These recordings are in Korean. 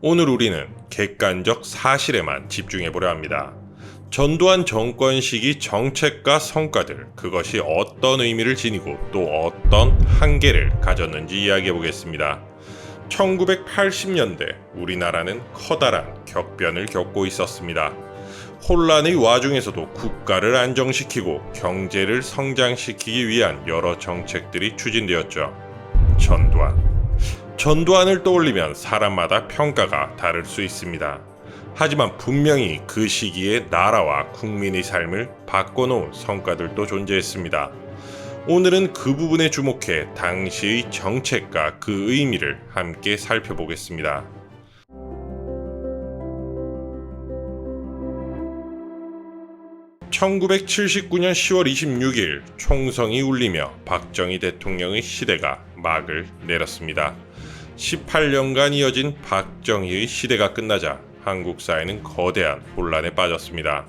오늘 우리는 객관적 사실에만 집중해보려 합니다. 전두환 정권 시기 정책과 성과들, 그것이 어떤 의미를 지니고 또 어떤 한계를 가졌는지 이야기해보겠습니다. 1980년대 우리나라는 커다란 격변을 겪고 있었습니다. 혼란의 와중에서도 국가를 안정시키고 경제를 성장시키기 위한 여러 정책들이 추진되었죠. 전두환을 떠올리면 사람마다 평가가 다를 수 있습니다. 하지만 분명히 그 시기에 나라와 국민의 삶을 바꿔놓은 성과들도 존재했습니다. 오늘은 그 부분에 주목해 당시의 정책과 그 의미를 함께 살펴보겠습니다. (1979년 10월 26일) 총성이 울리며 박정희 대통령의 시대가 막을 내렸습니다. 18년간 이어진 박정희의 시대가 끝나자 한국 사회는 거대한 혼란에 빠졌습니다.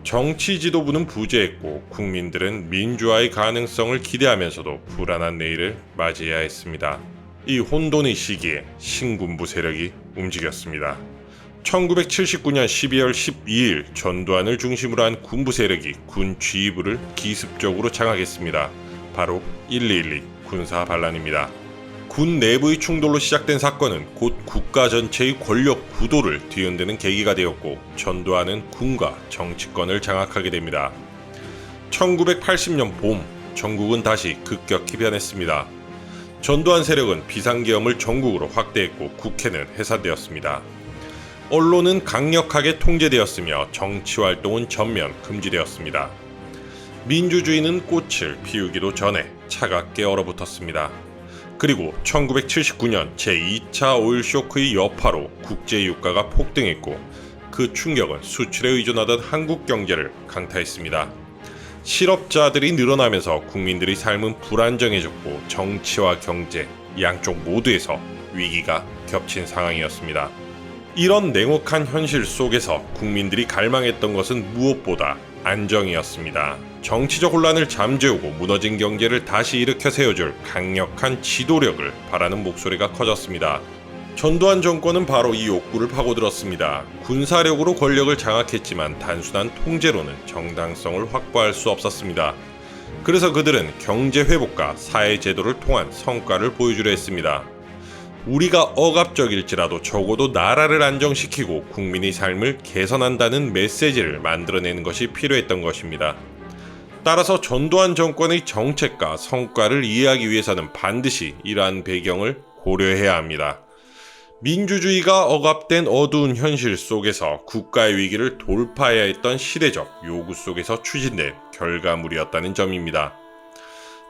정치 지도부는 부재했고 국민들은 민주화의 가능성을 기대하면서도 불안한 내일을 맞이해야 했습니다. 이 혼돈의 시기에 신군부 세력이 움직였습니다. 1979년 12월 12일 전두환을 중심으로 한 군부 세력이 군 지휘부를 기습적으로 장악했습니다. 바로 1212 군사 반란입니다. 군 내부의 충돌로 시작된 사건은 곧 국가 전체의 권력 구도를 뒤흔드는 계기가 되었고 전두환은 군과 정치권을 장악하게 됩니다. 1980년 봄 전국은 다시 급격히 변했습니다. 전두환 세력은 비상계엄을 전국으로 확대했고 국회는 해산되었습니다. 언론은 강력하게 통제되었으며 정치활동은 전면 금지되었습니다. 민주주의는 꽃을 피우기도 전에 차갑게 얼어붙었습니다. 그리고 1979년 제2차 오일쇼크의 여파로 국제유가가 폭등했고 그 충격은 수출에 의존하던 한국 경제를 강타했습니다. 실업자들이 늘어나면서 국민들의 삶은 불안정해졌고 정치와 경제 양쪽 모두에서 위기가 겹친 상황이었습니다. 이런 냉혹한 현실 속에서 국민들이 갈망했던 것은 무엇보다 안정이었습니다. 정치적 혼란을 잠재우고 무너진 경제를 다시 일으켜 세워줄 강력한 지도력을 바라는 목소리가 커졌습니다. 전두환 정권은 바로 이 욕구를 파고들었습니다. 군사력으로 권력을 장악했지만 단순한 통제로는 정당성을 확보할 수 없었습니다. 그래서 그들은 경제 회복과 사회 제도를 통한 성과를 보여주려 했습니다. 우리가 억압적일지라도 적어도 나라를 안정시키고 국민의 삶을 개선한다는 메시지를 만들어내는 것이 필요했던 것입니다. 따라서 전두환 정권의 정책과 성과를 이해하기 위해서는 반드시 이러한 배경을 고려해야 합니다. 민주주의가 억압된 어두운 현실 속에서 국가의 위기를 돌파해야 했던 시대적 요구 속에서 추진된 결과물이었다는 점입니다.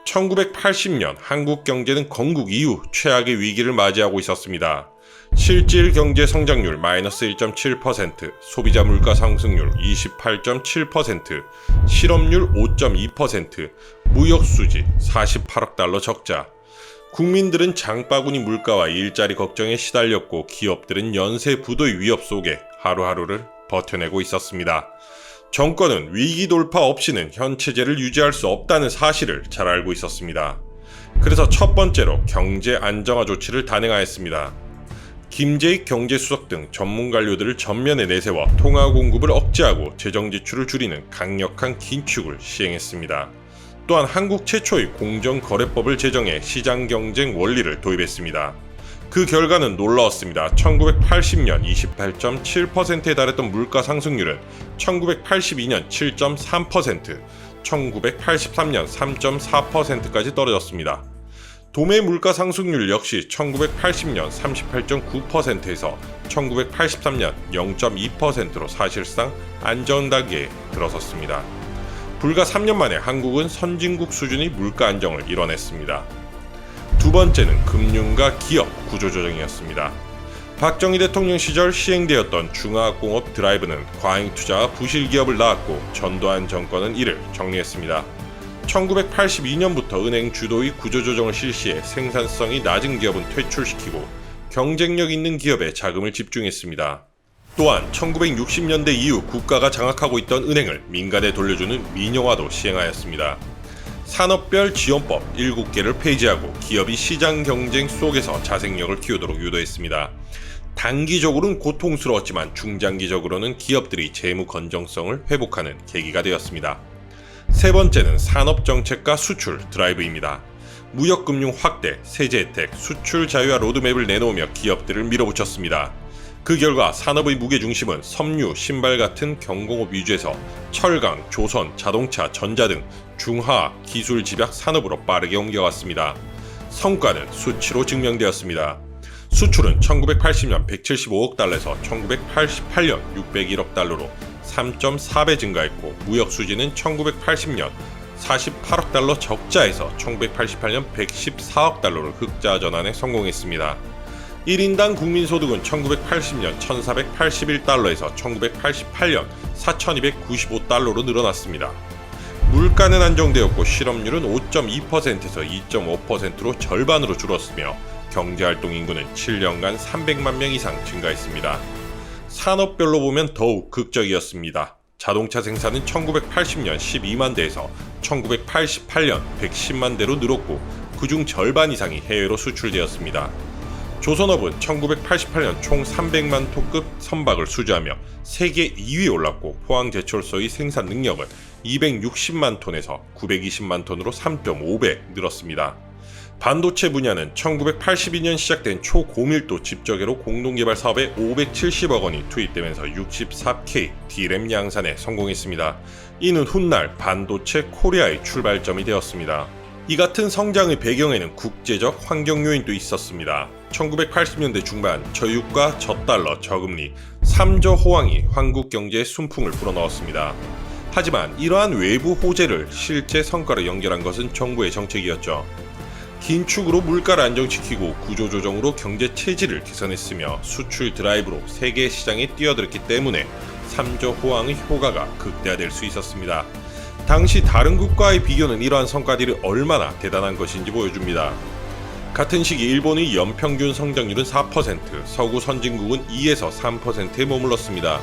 1980년 한국 경제는 건국 이후 최악의 위기를 맞이하고 있었습니다. 실질 경제 성장률 마이너스 1.7%, 소비자 물가 상승률 28.7%, 실업률 5.2%, 무역 수지 48억 달러 적자. 국민들은 장바구니 물가와 일자리 걱정에 시달렸고 기업들은 연쇄 부도의 위협 속에 하루하루를 버텨내고 있었습니다. 정권은 위기 돌파 없이는 현 체제를 유지할 수 없다는 사실을 잘 알고 있었습니다. 그래서 첫 번째로 경제 안정화 조치를 단행하였습니다. 김재익 경제수석 등 전문 관료들을 전면에 내세워 통화 공급을 억제하고 재정 지출을 줄이는 강력한 긴축을 시행했습니다. 또한 한국 최초의 공정거래법을 제정해 시장 경쟁 원리를 도입했습니다. 그 결과는 놀라웠습니다. 1980년 28.7%에 달했던 물가 상승률은 1982년 7.3%, 1983년 3.4%까지 떨어졌습니다. 도매 물가 상승률 역시 1980년 38.9%에서 1983년 0.2%로 사실상 안정 단계에 들어섰습니다. 불과 3년 만에 한국은 선진국 수준의 물가 안정을 이뤄냈습니다. 두 번째는 금융과 기업 구조조정이었습니다. 박정희 대통령 시절 시행되었던 중화공업 드라이브는 과잉 투자와 부실 기업을 낳았고 전두환 정권은 이를 정리했습니다. 1982년부터 은행 주도의 구조조정을 실시해 생산성이 낮은 기업은 퇴출시키고 경쟁력 있는 기업에 자금을 집중했습니다. 또한 1960년대 이후 국가가 장악하고 있던 은행을 민간에 돌려주는 민영화도 시행하였습니다. 산업별 지원법 7개를 폐지하고 기업이 시장 경쟁 속에서 자생력을 키우도록 유도했습니다. 단기적으로는 고통스러웠지만 중장기적으로는 기업들이 재무 건전성을 회복하는 계기가 되었습니다. 세 번째는 산업정책과 수출 드라이브입니다. 무역금융 확대, 세제 혜택, 수출 자유화 로드맵을 내놓으며 기업들을 밀어붙였습니다. 그 결과 산업의 무게중심은 섬유, 신발 같은 경공업 위주에서 철강, 조선, 자동차, 전자 등 중하하, 기술 집약 산업으로 빠르게 옮겨갔습니다. 성과는 수치로 증명되었습니다. 수출은 1980년 175억 달러에서 1988년 601억 달러로 3.4배 증가했고, 무역 수지는 1980년 48억 달러 적자에서 1988년 114억 달러로 흑자 전환에 성공했습니다. 1인당 국민소득은 1980년 1481달러에서 1988년 4295달러로 늘어났습니다. 물가는 안정되었고 실업률은 5.2%에서 2.5%로 절반으로 줄었으며 경제활동 인구는 7년간 300만 명 이상 증가했습니다. 산업별로 보면 더욱 극적이었습니다. 자동차 생산은 1980년 12만 대에서 1988년 110만 대로 늘었고, 그중 절반 이상이 해외로 수출되었습니다. 조선업은 1988년 총 300만 톤급 선박을 수주하며 세계 2위에 올랐고, 포항제철소의 생산 능력은 260만 톤에서 920만 톤으로 3.5배 늘었습니다. 반도체 분야는 1982년 시작된 초고밀도 집적외로 공동개발 사업에 570억 원이 투입되면서 64K D램 양산에 성공했습니다. 이는 훗날 반도체 코리아의 출발점이 되었습니다. 이 같은 성장의 배경에는 국제적 환경 요인도 있었습니다. 1980년대 중반 저유가, 저달러, 저금리, 3조 호황이 한국 경제에 순풍을 불어넣었습니다. 하지만 이러한 외부 호재를 실제 성과로 연결한 것은 정부의 정책이었죠. 긴축으로 물가를 안정시키고 구조조정으로 경제 체질을 개선했으며 수출 드라이브로 세계 시장에 뛰어들었기 때문에 3조 호황의 효과가 극대화될 수 있었습니다. 당시 다른 국가의 비교는 이러한 성과들이 얼마나 대단한 것인지 보여줍니다. 같은 시기 일본의 연평균 성장률은 4%, 서구 선진국은 2에서 3%에 머물렀습니다.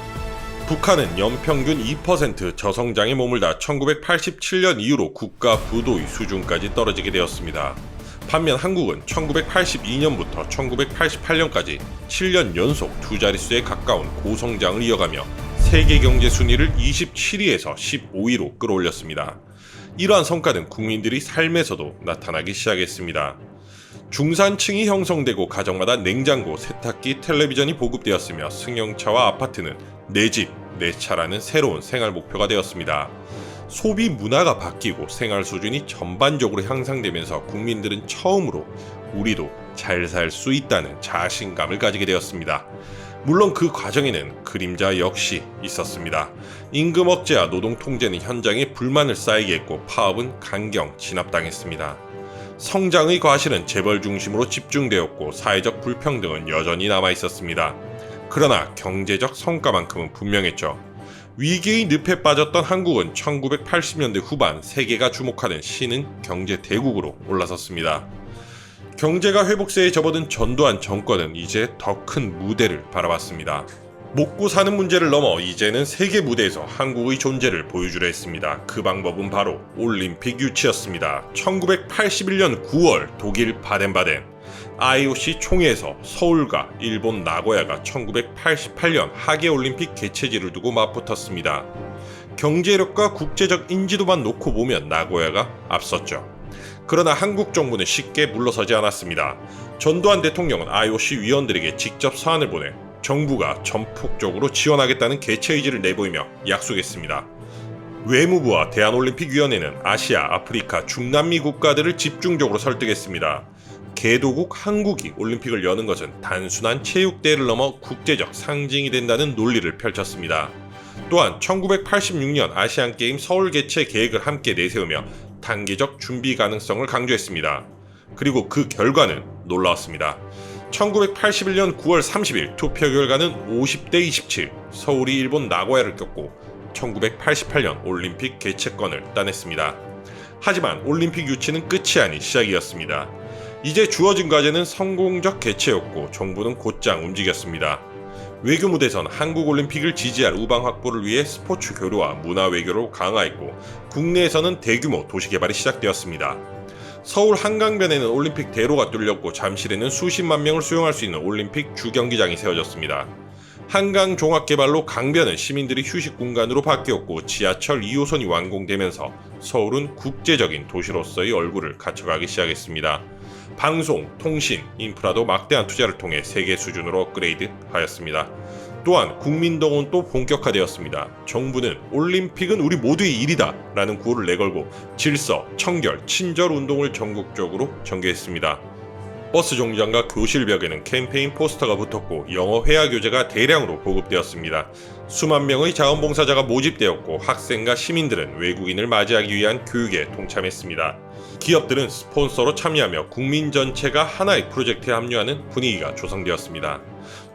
북한은 연평균 2% 저성장에 머물다 1987년 이후로 국가 부도의 수준까지 떨어지게 되었습니다. 반면 한국은 1982년부터 1988년까지 7년 연속 두 자릿수에 가까운 고성장을 이어가며 세계 경제 순위를 27위에서 15위로 끌어올렸습니다. 이러한 성과는 국민들의 삶에서도 나타나기 시작했습니다. 중산층이 형성되고 가정마다 냉장고, 세탁기, 텔레비전이 보급되었으며 승용차와 아파트는 내 집, 내 차라는 새로운 생활 목표가 되었습니다. 소비 문화가 바뀌고 생활 수준이 전반적으로 향상되면서 국민들은 처음으로 우리도 잘 살 수 있다는 자신감을 가지게 되었습니다. 물론 그 과정에는 그림자 역시 있었습니다. 임금 억제와 노동 통제는 현장에 불만을 쌓이게 했고, 파업은 강경 진압당했습니다. 성장의 과실은 재벌 중심으로 집중되었고, 사회적 불평등은 여전히 남아 있었습니다. 그러나 경제적 성과만큼은 분명했죠. 위기의 늪에 빠졌던 한국은 1980년대 후반 세계가 주목하는 신흥 경제 대국으로 올라섰습니다. 경제가 회복세에 접어든 전두환 정권은 이제 더 큰 무대를 바라봤습니다. 먹고 사는 문제를 넘어 이제는 세계 무대에서 한국의 존재를 보여주려 했습니다. 그 방법은 바로 올림픽 유치였습니다. 1981년 9월 독일 바덴바덴 IOC 총회에서 서울과 일본 나고야가 1988년 하계올림픽 개최지를 두고 맞붙었습니다. 경제력과 국제적 인지도만 놓고 보면 나고야가 앞섰죠. 그러나 한국 정부는 쉽게 물러서지 않았습니다. 전두환 대통령은 IOC 위원들에게 직접 사안을 보내 정부가 전폭적으로 지원하겠다는 개최 의지를 내보이며 약속했습니다. 외무부와 대한올림픽위원회는 아시아, 아프리카, 중남미 국가들을 집중적으로 설득했습니다. 개도국 한국이 올림픽을 여는 것은 단순한 체육대회를 넘어 국제적 상징이 된다는 논리를 펼쳤습니다. 또한 1986년 아시안게임 서울 개최 계획을 함께 내세우며 단계적 준비 가능성을 강조했습니다. 그리고 그 결과는 놀라웠습니다. 1981년 9월 30일 투표 결과는 50대 27, 서울이 일본 나고야를 꺾고 1988년 올림픽 개최권을 따냈습니다. 하지만 올림픽 유치는 끝이 아닌 시작이었습니다. 이제 주어진 과제는 성공적 개최였고 정부는 곧장 움직였습니다. 외교 무대에선 한국 올림픽을 지지할 우방 확보를 위해 스포츠 교류와 문화 외교로 강화했고, 국내에서는 대규모 도시 개발이 시작되었습니다. 서울 한강변에는 올림픽 대로가 뚫렸고 잠실에는 수십만 명을 수용할 수 있는 올림픽 주경기장이 세워졌습니다. 한강 종합개발로 강변은 시민들이 휴식 공간으로 바뀌었고 지하철 2호선이 완공되면서 서울은 국제적인 도시로서의 얼굴을 갖춰가기 시작했습니다. 방송, 통신, 인프라도 막대한 투자를 통해 세계 수준으로 업그레이드하였습니다. 또한 국민동원도 본격화되었습니다. 정부는 올림픽은 우리 모두의 일이다 라는 구호를 내걸고 질서, 청결, 친절 운동을 전국적으로 전개했습니다. 버스 정류장과 교실 벽에는 캠페인 포스터가 붙었고 영어 회화 교재가 대량으로 보급되었습니다. 수만 명의 자원봉사자가 모집되었고 학생과 시민들은 외국인을 맞이하기 위한 교육에 동참했습니다. 기업들은 스폰서로 참여하며 국민 전체가 하나의 프로젝트에 합류하는 분위기가 조성되었습니다.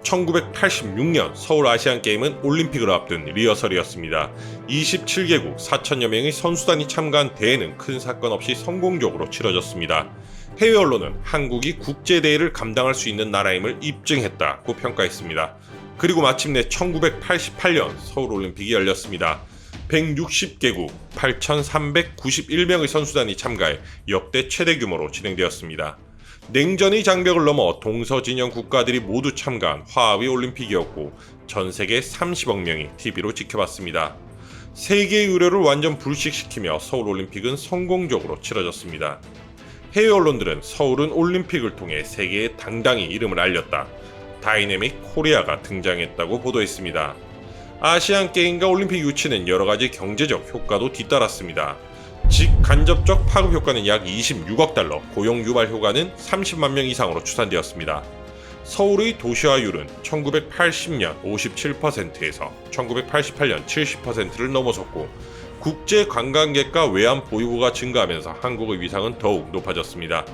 1986년 서울 아시안게임은 올림픽을 앞둔 리허설이었습니다. 27개국 4천여 명의 선수단이 참가한 대회는 큰 사건 없이 성공적으로 치러졌습니다. 해외 언론은 한국이 국제대회를 감당할 수 있는 나라임을 입증했다고 평가했습니다. 그리고 마침내 1988년 서울올림픽이 열렸습니다. 160개국 8,391명의 선수단이 참가해 역대 최대 규모로 진행되었습니다. 냉전의 장벽을 넘어 동서진영 국가들이 모두 참가한 화합의 올림픽이었고 전 세계 30억 명이 TV로 지켜봤습니다. 세계의 의료를 완전 불식시키며 서울올림픽은 성공적으로 치러졌습니다. 해외 언론들은 서울은 올림픽을 통해 세계에 당당히 이름을 알렸다. 다이내믹 코리아가 등장했다고 보도했습니다. 아시안게임과 올림픽 유치는 여러가지 경제적 효과도 뒤따랐습니다. 직간접적 파급 효과는 약 26억 달러, 고용 유발 효과는 30만 명 이상으로 추산되었습니다. 서울의 도시화율은 1980년 57%에서 1988년 70%를 넘어섰고 국제 관광객과 외환 보유고가 증가하면서 한국의 위상은 더욱 높아졌습니다.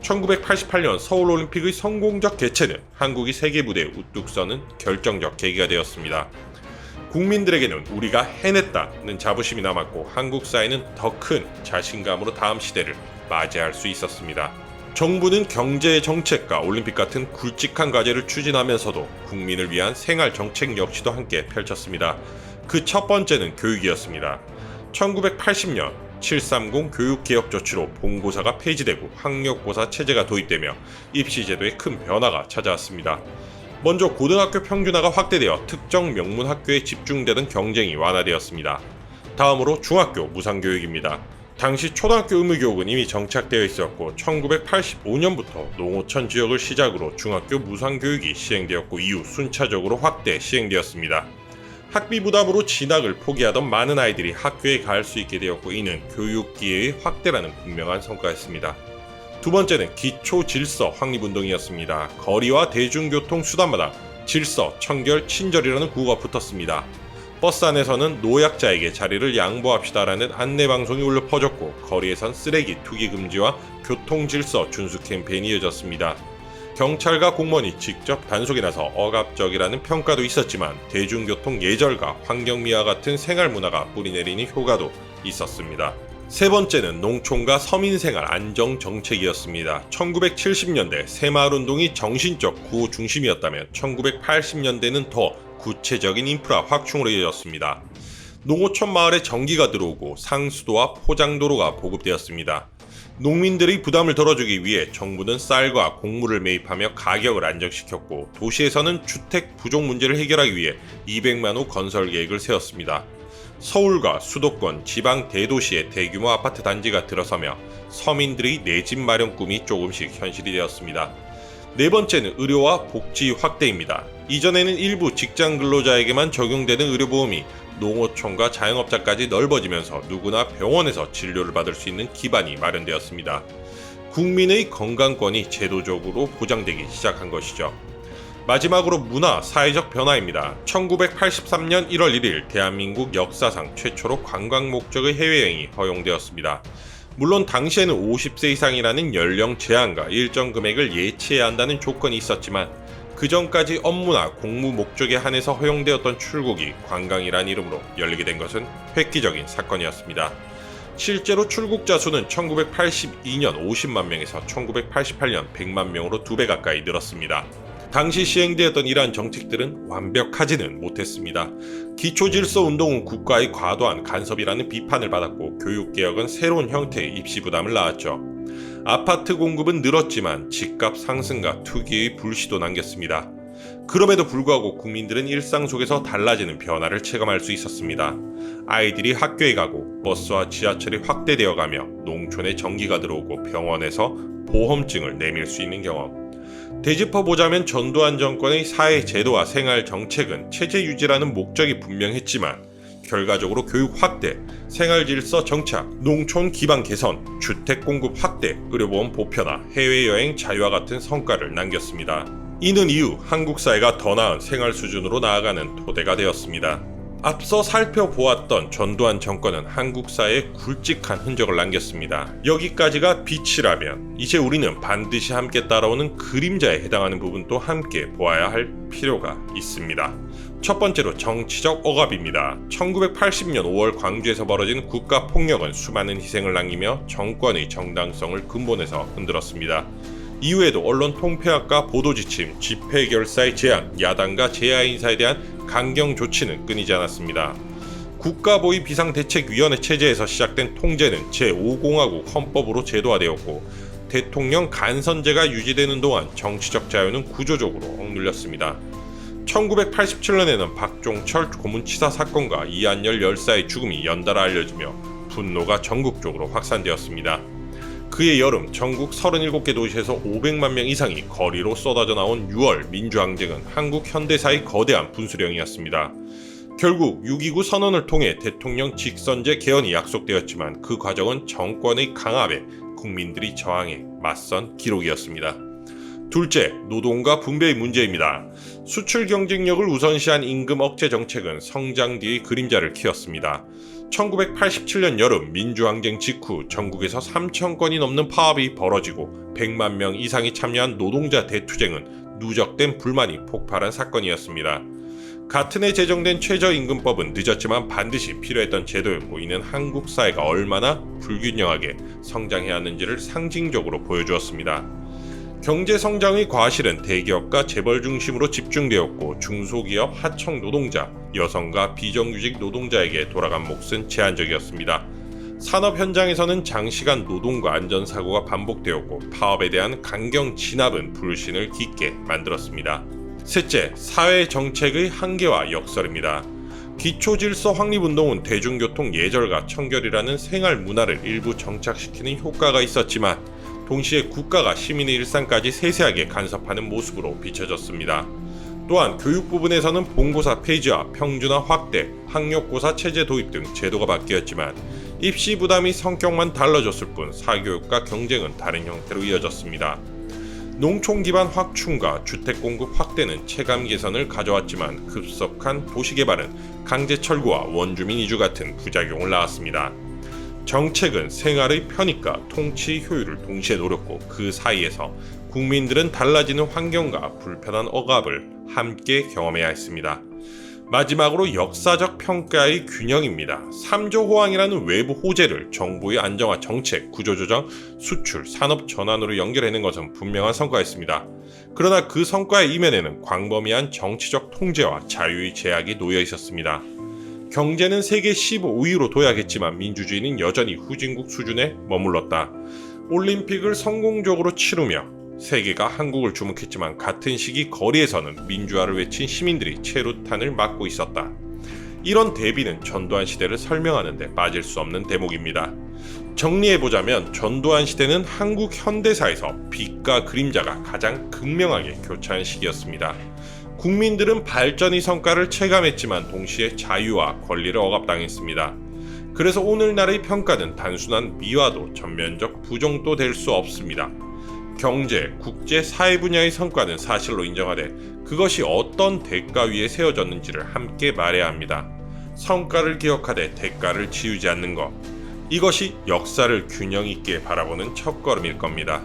1988년 서울올림픽의 성공적 개최는 한국이 세계 무대에 우뚝 서는 결정적 계기가 되었습니다. 국민들에게는 우리가 해냈다는 자부심이 남았고 한국 사회는 더 큰 자신감으로 다음 시대를 맞이할 수 있었습니다. 정부는 경제 정책과 올림픽 같은 굵직한 과제를 추진하면서도 국민을 위한 생활 정책 역시도 함께 펼쳤습니다. 그 첫 번째는 교육이었습니다. 1980년 730 교육개혁 조치로 본고사가 폐지되고 학력고사 체제가 도입되며 입시제도에 큰 변화가 찾아왔습니다. 먼저 고등학교 평균화가 확대되어 특정 명문 학교에 집중되던 경쟁이 완화되었습니다. 다음으로 중학교 무상교육입니다. 당시 초등학교 의무교육은 이미 정착되어 있었고 1985년부터 농어촌 지역을 시작으로 중학교 무상교육이 시행되었고 이후 순차적으로 확대 시행되었습니다. 학비 부담으로 진학을 포기하던 많은 아이들이 학교에 갈 수 있게 되었고 이는 교육 기회의 확대라는 분명한 성과였습니다. 두 번째는 기초 질서 확립운동이었습니다. 거리와 대중교통 수단마다 질서, 청결, 친절이라는 구호가 붙었습니다. 버스 안에서는 노약자에게 자리를 양보합시다라는 안내방송이 울려 퍼졌고 거리에선 쓰레기 투기 금지와 교통질서 준수 캠페인이 이어졌습니다. 경찰과 공무원이 직접 단속에 나서 억압적이라는 평가도 있었지만 대중교통 예절과 환경미화 같은 생활문화가 뿌리내리는 효과도 있었습니다. 세 번째는 농촌과 서민생활 안정정책이었습니다. 1970년대 새마을운동이 정신적 구호 중심이었다면 1980년대는 더 구체적인 인프라 확충으로 이어졌습니다. 농어촌 마을에 전기가 들어오고 상수도와 포장도로가 보급되었습니다. 농민들의 부담을 덜어주기 위해 정부는 쌀과 곡물을 매입하며 가격을 안정시켰고 도시에서는 주택 부족 문제를 해결하기 위해 200만 호 건설 계획을 세웠습니다. 서울과 수도권, 지방 대도시의 대규모 아파트 단지가 들어서며 서민들의 내 집 마련 꿈이 조금씩 현실이 되었습니다. 네 번째는 의료와 복지 확대입니다. 이전에는 일부 직장 근로자에게만 적용되는 의료보험이 농어촌과 자영업자까지 넓어지면서 누구나 병원에서 진료를 받을 수 있는 기반이 마련되었습니다. 국민의 건강권이 제도적으로 보장되기 시작한 것이죠. 마지막으로 문화, 사회적 변화입니다. 1983년 1월 1일 대한민국 역사상 최초로 관광 목적의 해외여행이 허용되었습니다. 물론 당시에는 50세 이상이라는 연령 제한과 일정 금액을 예치해야 한다는 조건이 있었지만 그 전까지 업무나 공무 목적에 한해서 허용되었던 출국이 관광이란 이름으로 열리게 된 것은 획기적인 사건이었습니다. 실제로 출국자 수는 1982년 50만 명에서 1988년 100만 명으로 2배 가까이 늘었습니다. 당시 시행되었던 이러한 정책들은 완벽하지는 못했습니다. 기초질서운동은 국가의 과도한 간섭이라는 비판을 받았고 교육개혁은 새로운 형태의 입시 부담을 낳았죠. 아파트 공급은 늘었지만 집값 상승과 투기의 불씨도 남겼습니다. 그럼에도 불구하고 국민들은 일상 속에서 달라지는 변화를 체감할 수 있었습니다. 아이들이 학교에 가고 버스와 지하철이 확대되어 가며 농촌에 전기가 들어오고 병원에서 보험증을 내밀 수 있는 경험. 되짚어보자면 전두환 정권의 사회 제도와 생활 정책은 체제 유지라는 목적이 분명했지만 결과적으로 교육 확대, 생활 질서 정착, 농촌 기반 개선, 주택 공급 확대, 의료보험 보편화, 해외여행 자유와 같은 성과를 남겼습니다. 이는 이후 한국 사회가 더 나은 생활 수준으로 나아가는 토대가 되었습니다. 앞서 살펴보았던 전두환 정권은 한국 사회에 굵직한 흔적을 남겼습니다. 여기까지가 빛이라면 이제 우리는 반드시 함께 따라오는 그림자에 해당하는 부분도 함께 보아야 할 필요가 있습니다. 첫 번째로 정치적 억압입니다. 1980년 5월 광주에서 벌어진 국가폭력은 수많은 희생을 남기며 정권의 정당성을 근본에서 흔들었습니다. 이후에도 언론 통폐합과 보도지침, 집회결사의 제한, 야당과 제야 인사에 대한 강경 조치는 끊이지 않았습니다. 국가보위 비상대책위원회 체제에서 시작된 통제는 제5공화국 헌법으로 제도화되었고 대통령 간선제가 유지되는 동안 정치적 자유는 구조적으로 억눌렸습니다. 1987년에는 박종철 고문치사 사건과 이한열 열사의 죽음이 연달아 알려지며 분노가 전국적으로 확산되었습니다. 그해 여름 전국 37개 도시에서 500만 명 이상이 거리로 쏟아져 나온 6월 민주항쟁은 한국 현대사의 거대한 분수령이었습니다. 결국 6.29 선언을 통해 대통령 직선제 개헌이 약속되었지만 그 과정은 정권의 강압에 국민들이 저항해 맞선 기록이었습니다. 둘째, 노동과 분배의 문제입니다. 수출 경쟁력을 우선시한 임금 억제 정책은 성장 뒤의 그림자를 키웠습니다. 1987년 여름 민주항쟁 직후 전국에서 3,000건이 넘는 파업이 벌어지고 100만 명 이상이 참여한 노동자 대투쟁은 누적된 불만이 폭발한 사건이었습니다. 같은 해 제정된 최저임금법은 늦었지만 반드시 필요했던 제도였고 이는 한국 사회가 얼마나 불균형하게 성장해야 하는지를 상징적으로 보여주었습니다. 경제 성장의 과실은 대기업과 재벌 중심으로 집중되었고 중소기업, 하청 노동자, 여성과 비정규직 노동자에게 돌아간 몫은 제한적이었습니다. 산업 현장에서는 장시간 노동과 안전사고가 반복되었고 파업에 대한 강경 진압은 불신을 깊게 만들었습니다. 셋째, 사회 정책의 한계와 역설입니다. 기초질서 확립운동은 대중교통 예절과 청결이라는 생활 문화를 일부 정착시키는 효과가 있었지만 동시에 국가가 시민의 일상까지 세세하게 간섭하는 모습으로 비춰졌습니다. 또한 교육 부분에서는 본고사 폐지와 평준화 확대, 학력고사 체제 도입 등 제도가 바뀌었지만 입시 부담이 성격만 달라졌을 뿐 사교육과 경쟁은 다른 형태로 이어졌습니다. 농촌 기반 확충과 주택 공급 확대는 체감 개선을 가져왔지만 급속한 도시 개발은 강제 철거와 원주민 이주 같은 부작용을 낳았습니다. 정책은 생활의 편익과 통치 효율을 동시에 노렸고 그 사이에서 국민들은 달라지는 환경과 불편한 억압을 함께 경험해야 했습니다. 마지막으로 역사적 평가의 균형입니다. 3조 호황이라는 외부 호재를 정부의 안정화 정책, 구조조정, 수출, 산업 전환으로 연결해낸 것은 분명한 성과였습니다. 그러나 그 성과의 이면에는 광범위한 정치적 통제와 자유의 제약이 놓여 있었습니다. 경제는 세계 15위로 도약했지만 민주주의는 여전히 후진국 수준에 머물렀다. 올림픽을 성공적으로 치르며 세계가 한국을 주목했지만 같은 시기 거리에서는 민주화를 외친 시민들이 체루탄을 맞고 있었다. 이런 대비는 전두환 시대를 설명하는 데 빠질 수 없는 대목입니다. 정리해보자면 전두환 시대는 한국 현대사에서 빛과 그림자가 가장 극명하게 교차한 시기였습니다. 국민들은 발전의 성과를 체감했지만 동시에 자유와 권리를 억압당했습니다. 그래서 오늘날의 평가는 단순한 미화도 전면적 부정도 될 수 없습니다. 경제, 국제, 사회 분야의 성과는 사실로 인정하되 그것이 어떤 대가 위에 세워졌는지를 함께 말해야 합니다. 성과를 기억하되 대가를 지우지 않는 것. 이것이 역사를 균형 있게 바라보는 첫걸음일 겁니다.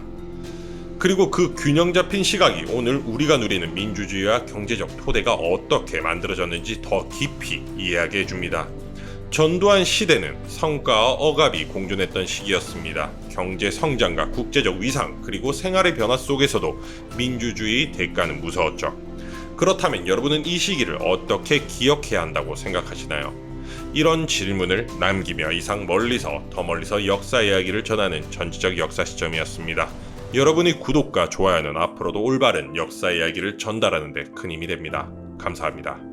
그리고 그 균형 잡힌 시각이 오늘 우리가 누리는 민주주의와 경제적 토대가 어떻게 만들어졌는지 더 깊이 이해하게 해줍니다. 전두환 시대는 성과와 억압이 공존했던 시기였습니다. 경제 성장과 국제적 위상 그리고 생활의 변화 속에서도 민주주의의 대가는 무서웠죠. 그렇다면 여러분은 이 시기를 어떻게 기억해야 한다고 생각하시나요? 이런 질문을 남기며 이상 멀리서 더 멀리서 역사 이야기를 전하는 전지적 역사 시점이었습니다. 여러분의 구독과 좋아요는 앞으로도 올바른 역사 이야기를 전달하는 데 큰 힘이 됩니다. 감사합니다.